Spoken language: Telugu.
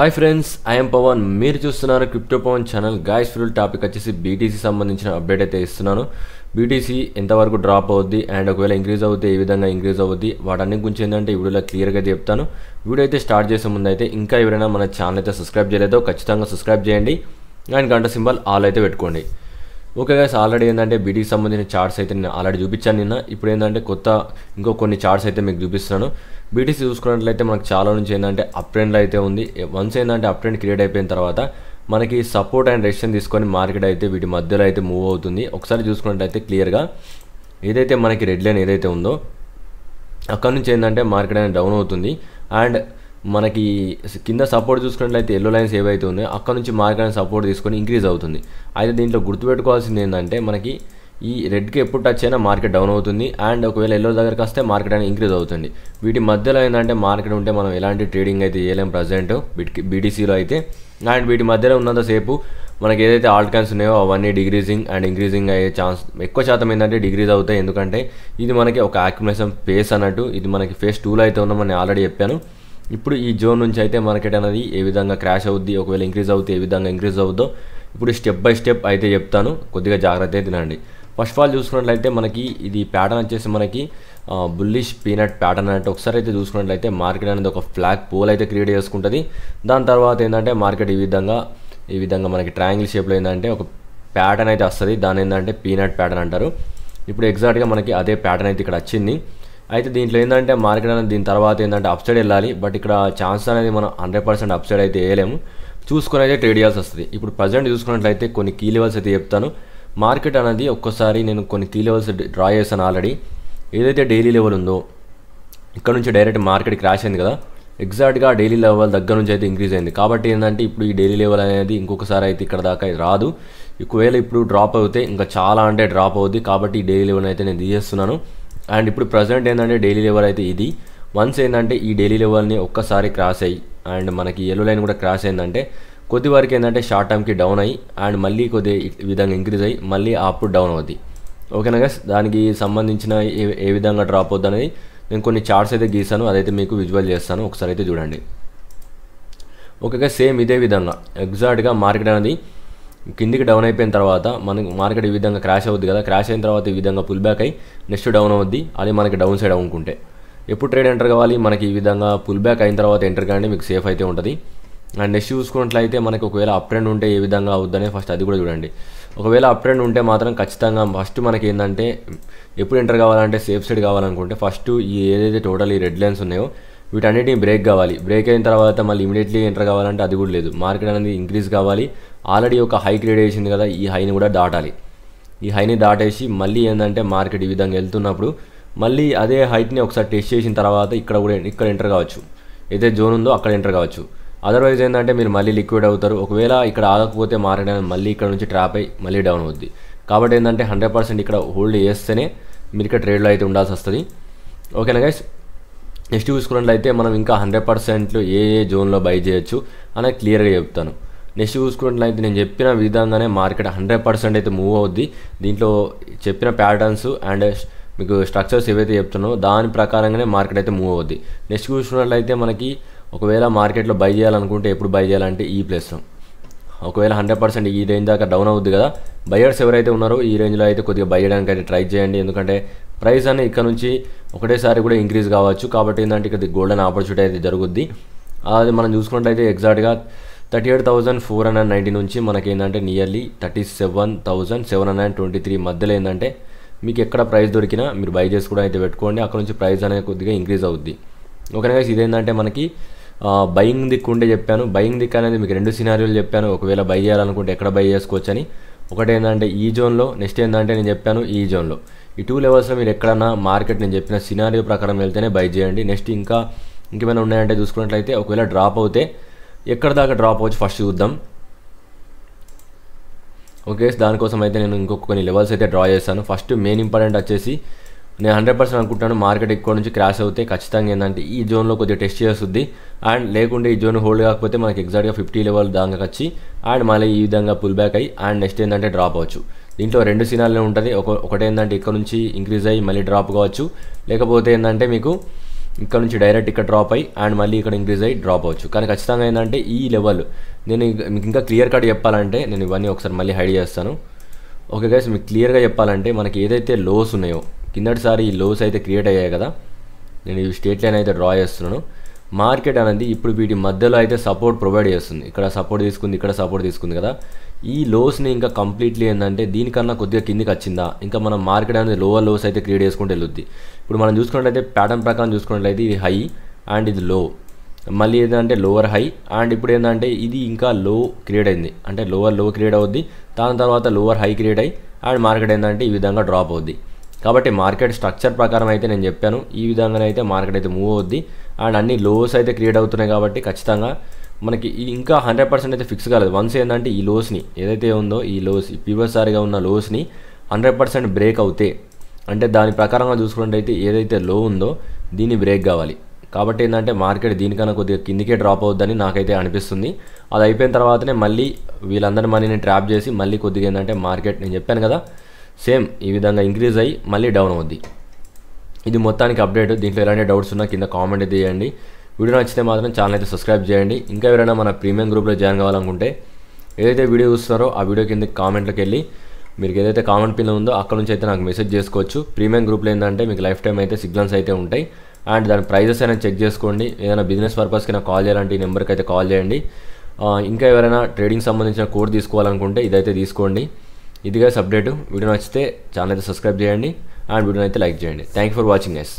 Hi friends, I'm Pavan. మీరు చూస్తున్నారు crypto Pavan channel. Guys, full topic వచ్చేసి బీటీసీ సంబంధించిన అప్డేట్ అయితే ఇస్తున్నాను. బీటీసీ ఎంతవరకు డ్రాప్ అవుద్ది అండ్ ఒకవేళ ఇంక్రీజ్ అవుతే ఏ విధంగా ఇంక్రీజ్ అవుద్ది, వాటన్ని గురించి ఏంటంటే ఈ వీడియోలో క్లియర్గా చెప్తాను. వీడియో అయితే స్టార్ట్ చేసే ముందు అయితే ఇంకా ఎవరైనా మన ఛానల్ అయితే సబ్స్క్రైబ్ చేయలేదో ఖచ్చితంగా సబ్స్క్రైబ్ చేయండి అండ్ గంట సింబల్ ఆల్ అయితే పెట్టుకోండి. ఓకే గైస్, ఆల్రెడీ ఏంటంటే బీటీకి సంబంధించిన చార్ట్స్ అయితే నేను ఆల్రెడీ చూపించాను నిన్న. ఇప్పుడు ఏంటంటే ఇంకో కొన్ని చార్ట్స్ అయితే మీకు చూపిస్తున్నాను. బీటీసీ చూసుకున్నట్లయితే మనకు చాలా నుంచి ఏంటంటే అప్ ట్రెండ్లో అయితే ఉంది. వన్స్ ఏంటంటే అప్ ట్రెండ్ క్రియేట్ అయిపోయిన తర్వాత మనకి సపోర్ట్ అండ్ రెసిస్టెన్స్ తీసుకొని మార్కెట్ అయితే వీటి మధ్యలో అయితే మూవ్ అవుతుంది. ఒకసారి చూసుకున్నట్లయితే క్లియర్గా ఏదైతే మనకి రెడ్ లైన్ ఏదైతే ఉందో అక్కడ నుంచి ఏంటంటే మార్కెట్ అనేది డౌన్ అవుతుంది అండ్ మనకి కింద సపోర్ట్ చూసుకున్నట్లయితే ఎల్లో లైన్స్ ఏవైతే ఉన్నాయో అక్కడ నుంచి మార్కెట్ అనేది సపోర్ట్ తీసుకొని ఇంక్రీజ్ అవుతుంది. అయితే దీంట్లో గుర్తుపెట్టుకోవాల్సింది ఏంటంటే మనకి ఈ రెడ్కి ఎప్పుడు టచ్ అయినా మార్కెట్ డౌన్ అవుతుంది అండ్ ఒకవేళ ఎల్లో దగ్గరికి వస్తే మార్కెట్ అనేది ఇంక్రీజ్ అవుతుంది. వీటి మధ్యలో ఏంటంటే మార్కెట్ ఉంటే మనం ఎలాంటి ట్రేడింగ్ అయితే చేయలేం ప్రజెంట్ బీటీసీలో అయితే. అండ్ వీటి మధ్యలో ఉన్నంతసేపు మనకి ఏదైతే ఆల్ట్ కాయిన్స్ ఉన్నాయో అవన్నీ డిక్రీజింగ్ అండ్ ఇంక్రీజింగ్ అయ్యే ఛాన్స్ ఎక్కువ శాతం ఏంటంటే డిక్రీజ్ అవుతాయి. ఎందుకంటే ఇది మనకి ఒక అక్యుములేషన్ ఫేస్ అన్నట్టు, ఇది మనకి ఫేస్ 2లో అయితే ఉన్నామని ఆల్రెడీ చెప్పాను. ఇప్పుడు ఈ జోన్ నుంచి అయితే మార్కెట్ అనేది ఏ విధంగా క్రాష్ అవుద్ది, ఒకవేళ ఇంక్రీజ్ అవుతే ఏ విధంగా ఇంక్రీజ్ అవుద్దో ఇప్పుడు స్టెప్ బై స్టెప్ అయితే చెప్తాను. కొద్దిగా జాగ్రత్త తినండి. ఫస్ట్ ఆఫ్ ఆల్ చూసుకున్నట్లయితే మనకి ఇది ప్యాటర్న్ వచ్చేసి మనకి బుల్లిష్ పీనట్ ప్యాటర్న్ అన్నట్టు. ఒకసారి అయితే చూసుకున్నట్లయితే మార్కెట్ అనేది ఒక ఫ్లాగ్ పోల్ అయితే క్రియేట్ చేసుకుంటుంది. దాని తర్వాత ఏంటంటే మార్కెట్ ఈ విధంగా మనకి ట్రయాంగిల్ షేప్లో ఏంటంటే ఒక ప్యాటర్న్ అయితే వస్తుంది. దాని ఏంటంటే పీనట్ ప్యాటర్న్ అంటారు. ఇప్పుడు ఎగ్జాక్ట్గా మనకి అదే ప్యాటర్న్ అయితే ఇక్కడ వచ్చింది. అయితే దీంట్లో ఏంటంటే మార్కెట్ అనేది దీని తర్వాత ఏంటంటే అప్ సైడ్ వెళ్ళాలి. బట్ ఇక్కడ ఛాన్స్ అనేది మనం 100% అప్ సైడ్ అయితే వేయలేము, చూసుకొని అయితే ట్రేడ్ చేయాల్సి వస్తుంది. ఇప్పుడు ప్రజెంట్ చూసుకున్నట్లయితే కొన్ని కీ లెవెల్స్ అయితే చెప్తాను. మార్కెట్ అనేది ఒక్కసారి నేను కొన్ని కీ లెవెల్స్ డ్రా చేశాను ఆల్రెడీ. ఏదైతే డైలీ లెవెల్ ఉందో ఇక్కడ నుంచి డైరెక్ట్ మార్కెట్ క్రాష్ అయింది కదా, ఎగ్జాక్ట్గా డైలీ లెవెల్ దగ్గర నుంచి అయితే ఇంక్రీజ్ అయింది. కాబట్టి ఏంటంటే ఇప్పుడు ఈ డైలీ లెవెల్ అనేది ఇంకొకసారి అయితే ఇక్కడ దాకా రాదు. ఒకవేళ ఇప్పుడు డ్రాప్ అవుతే ఇంకా చాలా అంటే డ్రాప్ అవుద్ది. కాబట్టి ఈ డైలీ లెవెల్ అయితే నేను తీసేస్తున్నాను. అండ్ ఇప్పుడు ప్రజెంట్ ఏంటంటే డైలీ లెవెల్ అయితే ఇది. వన్స్ ఏంటంటే ఈ డైలీ లెవెల్ని ఒక్కసారి క్రాస్ అయ్యి అండ్ మనకి ఎల్లో లైన్ కూడా క్రాస్ అయిందంటే కొద్ది వరకు ఏంటంటే షార్ట్ టర్మ్కి డౌన్ అయ్యి అండ్ మళ్ళీ కొద్ది విధంగా ఇంక్రీజ్ అయ్యి మళ్ళీ అప్పుడు డౌన్ అవుద్ది. ఓకేనా గైస్, దానికి సంబంధించిన ఏ విధంగా డ్రాప్ అవుద్ది అనేది నేను కొన్ని చార్ట్స్ అయితే గీసాను, అదైతే మీకు విజువల్ చేస్తాను. ఒకసారి అయితే చూడండి. ఓకే గైస్, సేమ్ ఇదే విధంగా ఎగ్జాక్ట్గా మార్కెట్ అనేది కిందికి డౌన్ అయిపోయిన తర్వాత మనకి మార్కెట్ ఈ విధంగా క్రాష్ అవుద్ది కదా, క్రాష్ అయిన తర్వాత ఈ విధంగా పుల్ బ్యాక్ అయ్యి నెక్స్ట్ డౌన్ అవుద్ది. అది మనకి డౌన్ సైడ్ అనుకుంటే ఎప్పుడు ట్రేడ్ ఎంటర్ కావాలి, మనకి ఈ విధంగా పుల్ బ్యాక్ అయిన తర్వాత ఎంటర్ కానీ మీకు సేఫ్ అయితే ఉంటుంది. అండ్ నెక్స్ట్ చూసుకున్నట్లయితే మనకి ఒకవేళ అప్ ట్రెండ్ ఉంటే ఏ విధంగా అవుద్దనే ఫస్ట్ అది కూడా చూడండి. ఒకవేళ అప్ ట్రెండ్ ఉంటే మాత్రం ఖచ్చితంగా ఫస్ట్ మనకి ఏంటంటే ఎప్పుడు ఎంటర్ కావాలంటే సేఫ్ సైడ్ కావాలనుకుంటే ఫస్ట్ ఈ ఏదైతే టోటల్ ఈ రెడ్ లైన్స్ ఉన్నాయో వీటన్నిటిని బ్రేక్ కావాలి. బ్రేక్ అయిన తర్వాత మళ్ళీ ఇమీడియట్లీ ఎంటర్ కావాలంటే అది కూడా లేదు. మార్కెట్ అనేది ఇంక్రీజ్ కావాలి. ఆల్రెడీ ఒక హై క్రియేట్ చేసింది కదా, ఈ హైని కూడా దాటాలి. ఈ హైని దాటేసి మళ్ళీ ఏంటంటే మార్కెట్ ఈ విధంగా వెళ్తున్నప్పుడు మళ్ళీ అదే హైట్ని ఒకసారి టెస్ట్ చేసిన తర్వాత ఇక్కడ ఎంటర్ కావచ్చు. ఏదైతే జోన్ ఉందో అక్కడ ఎంటర్ కావచ్చు. అదర్వైజ్ ఏంటంటే మీరు మళ్ళీ లిక్విడ్ అవుతారు. ఒకవేళ ఇక్కడ ఆగకపోతే మార్కెట్ అనేది మళ్ళీ ఇక్కడ నుంచి ట్రాప్ అయ్యి మళ్ళీ డౌన్ అవుద్ది. కాబట్టి ఏంటంటే 100% ఇక్కడ హోల్డ్ చేస్తేనే మీరు ఇక్కడ ట్రేడ్లో అయితే ఉండాల్సి వస్తుంది. ఓకేనా గైస్, నెక్స్ట్ చూసుకున్నట్లయితే మనం ఇంకా 100% ఏ జోన్లో బై చేయొచ్చు అనేది క్లియర్గా చెప్తాను. నెక్స్ట్ చూసుకున్నట్లయితే నేను చెప్పిన విధంగానే మార్కెట్ 100% అయితే మూవ్ అవుద్ది. దీంట్లో చెప్పిన ప్యాటర్న్స్ అండ్ మీకు స్ట్రక్చర్స్ ఏవైతే చెప్తున్నానో దాని ప్రకారంగానే మార్కెట్ అయితే మూవ్ అవుద్ది. నెక్స్ట్ చూసుకున్నట్లయితే మనకి ఒకవేళ మార్కెట్లో బై చేయాలనుకుంటే ఎప్పుడు బై చేయాలంటే ఈ ప్లేస్లో ఒకవేళ 100% ఈ రేంజ్ దాకా డౌన్ అవుద్ది కదా, బయర్స్ ఎవరైతే ఉన్నారో ఈ రేంజ్లో అయితే కొద్దిగా బై చేయడానికి అయితే ట్రై చేయండి. ఎందుకంటే ప్రైస్ అనేది ఇక్కడ నుంచి ఒకటేసారి కూడా ఇంక్రీజ్ కావచ్చు. కాబట్టి ఏంటంటే ఇక్కడ గోల్డెన్ ఆపర్చునిటీ అయితే జరుగుద్ది. అది మనం చూసుకున్నట్లయితే ఎగ్జాక్ట్గా 38,490 నుంచి మనకి ఏంటంటే నియర్లీ 37,723 మధ్యలో ఏంటంటే మీకు ఎక్కడ ప్రైస్ దొరికినా మీరు బై చేసుకోవడం అయితే పెట్టుకోండి. అక్కడ నుంచి ప్రైస్ అనేది కొద్దిగా ఇంక్రీజ్ అవుద్ది. ఓకేనా గైస్, ఇదేంటంటే మనకి బయింగ్ దిక్కు ఉంటే చెప్పాను. బయింగ్ దిక్కు అనేది మీకు 2 సినారియోలు చెప్పాను. ఒకవేళ బై చేయాలనుకుంటే ఎక్కడ బై చేసుకోవచ్చు అని. ఒకటి ఏంటంటే ఈ జోన్లో, నెక్స్ట్ ఏంటంటే నేను చెప్పాను ఈ జోన్లో. ఈ 2 లెవెల్స్లో మీరు ఎక్కడన్నా మార్కెట్ నేను చెప్పిన సినారియో ప్రకారం వెళ్తేనే బై చేయండి. నెక్స్ట్ ఇంకేమైనా ఉన్నాయంటే చూసుకున్నట్లయితే ఒకవేళ డ్రాప్ అవుతే ఎక్కడ దాకా డ్రాప్ అవ్వచ్చు ఫస్ట్ చూద్దాం. ఓకే, దానికోసం అయితే నేను ఇంకొక కొన్ని లెవెల్స్ అయితే డ్రా చేశాను. ఫస్ట్ మెయిన్ ఇంపార్టెంట్ వచ్చేసి నేను 100% అనుకుంటాను మార్కెట్ ఇక్కడ నుంచి క్రాష్ అవుతే ఖచ్చితంగా ఏంటంటే ఈ జోన్లో కొద్దిగా టెస్ట్ చేస్తుంది. అండ్ లేకుంటే ఈ జోన్ హోల్డ్ కాకపోతే మనకి ఎగ్జాక్ట్గా 50 లెవెల్ దాకా వచ్చి అండ్ మళ్ళీ ఈ విధంగా పుల్ బ్యాక్ అయ్యి అండ్ నెక్స్ట్ ఏంటంటే డ్రాప్ అవ్వచ్చు. దీంట్లో 2 సినారీలు ఉంటుంది. ఒకటి ఏంటంటే ఇక్కడ నుంచి ఇంక్రీజ్ అయ్యి మళ్ళీ డ్రాప్ కావచ్చు, లేకపోతే ఏంటంటే మీకు ఇక్కడ నుంచి డైరెక్ట్ ఇక్కడ డ్రాప్ అయ్యి అండ్ మళ్ళీ ఇక్కడ ఇంక్రీజ్ అయ్యి డ్రాప్ అవ్వచ్చు. కానీ ఖచ్చితంగా ఏంటంటే ఈ లెవెల్ నేను మీకు ఇంకా క్లియర్ కట్ చెప్పాలంటే నేను ఇవన్నీ ఒకసారి మళ్ళీ హైడ్ చేస్తాను. ఓకే గైస్, మీకు క్లియర్గా చెప్పాలంటే మనకి ఏదైతే లోస్ ఉన్నాయో కిందటిసారి ఈ లోస్ అయితే క్రియేట్ అయ్యాయి కదా, నేను ఈ స్ట్రేట్ లైన్ అయితే డ్రా చేస్తున్నాను. మార్కెట్ అనేది ఇప్పుడు వీటి మధ్యలో అయితే సపోర్ట్ ప్రొవైడ్ చేస్తుంది. ఇక్కడ సపోర్ట్ తీసుకుంది, ఇక్కడ సపోర్ట్ తీసుకుంది కదా. ఈ లోస్ని ఇంకా కంప్లీట్లీ ఏంటంటే దీనికన్నా కొద్దిగా కిందికి వచ్చిందా ఇంకా మనం మార్కెట్ అనేది లోవర్ లోస్ అయితే క్రియేట్ చేసుకుంటూ వెళ్ళొద్ది. ఇప్పుడు మనం చూసుకున్నట్లయితే ప్యాటర్న్ ప్రకారం చూసుకున్నట్లయితే ఇది హై అండ్ ఇది లో, మళ్ళీ ఏంటంటే లోవర్ హై అండ్ ఇప్పుడు ఏంటంటే ఇది ఇంకా లో క్రియేట్ అయింది, అంటే లోవర్ లో క్రియేట్ అవుద్ది, దాని తర్వాత లోవర్ హై క్రియేట్ అయ్యి అండ్ మార్కెట్ ఏంటంటే ఈ విధంగా డ్రాప్ అవుద్ది. కాబట్టి మార్కెట్ స్ట్రక్చర్ ప్రకారం అయితే నేను చెప్పాను ఈ విధంగానే అయితే మార్కెట్ అయితే మూవ్ అవుద్ది అండ్ అన్ని లోస్ అయితే క్రియేట్ అవుతున్నాయి. కాబట్టి ఖచ్చితంగా మనకి ఇంకా 100% అయితే ఫిక్స్ కాలేదు. వన్స్ ఏంటంటే ఈ లోస్ని ఏదైతే ఉందో ఈ లోస్ ప్రీవియస్ సారిగా ఉన్న లోస్ని 100% బ్రేక్ అవుతే, అంటే దాని ప్రకారంగా చూసుకున్నట్టయితే ఏదైతే లో ఉందో దీన్ని బ్రేక్ కావాలి. కాబట్టి ఏంటంటే మార్కెట్ దీనికన్నా కొద్దిగా కిందికే డ్రాప్ అవుద్దని నాకైతే అనిపిస్తుంది. అది అయిపోయిన తర్వాతనే మళ్ళీ వీళ్ళందరి మనీని ట్రాప్ చేసి మళ్ళీ కొద్దిగా ఏంటంటే మార్కెట్ నేను చెప్పాను కదా సేమ్ ఈ విధంగా ఇంక్రీజ్ అయ్యి మళ్ళీ డౌన్ అవుద్ది. ఇది మొత్తానికి అప్డేట్. దీంట్లో ఎలాంటి డౌట్స్ ఉన్నా కింద కామెంట్ అయితే చేయండి. వీడియో నచ్చితే మాత్రం ఛానల్ అయితే సబ్స్క్రైబ్ చేయండి. ఇంకా ఎవరైనా మన ప్రీమియం గ్రూప్లో జాయిన్ కావాలనుకుంటే ఏదైతే వీడియో చూస్తున్నారో ఆ వీడియో కింద కామెంట్లోకి వెళ్ళి మీకు ఏదైతే కామెంట్ పిన్ ఉందో అక్కడ నుంచి అయితే నాకు మెసేజ్ చేసుకోవచ్చు. ప్రీమియం గ్రూప్లో ఏంటంటే మీకు లైఫ్ టైం అయితే సిగ్నల్స్ అయితే ఉంటాయి అండ్ దాని ప్రైజెస్ అయినా చెక్ చేసుకోండి. ఏదైనా బిజినెస్ పర్పస్కి నాకు కాల్ చేయాలంటే ఈ నెంబర్కి అయితే కాల్ చేయండి. ఇంకా ఎవరైనా ట్రేడింగ్ సంబంధించిన కోడ్ తీసుకోవాలనుకుంటే ఇదైతే తీసుకోండి. ఇదిగా అప్డేట్. వీడియో నచ్చితే ఛానల్ అయితే సబ్స్క్రైబ్ చేయండి అండ్ వీడియోని అయితే లైక్ చేయండి. Thank you for watching guys.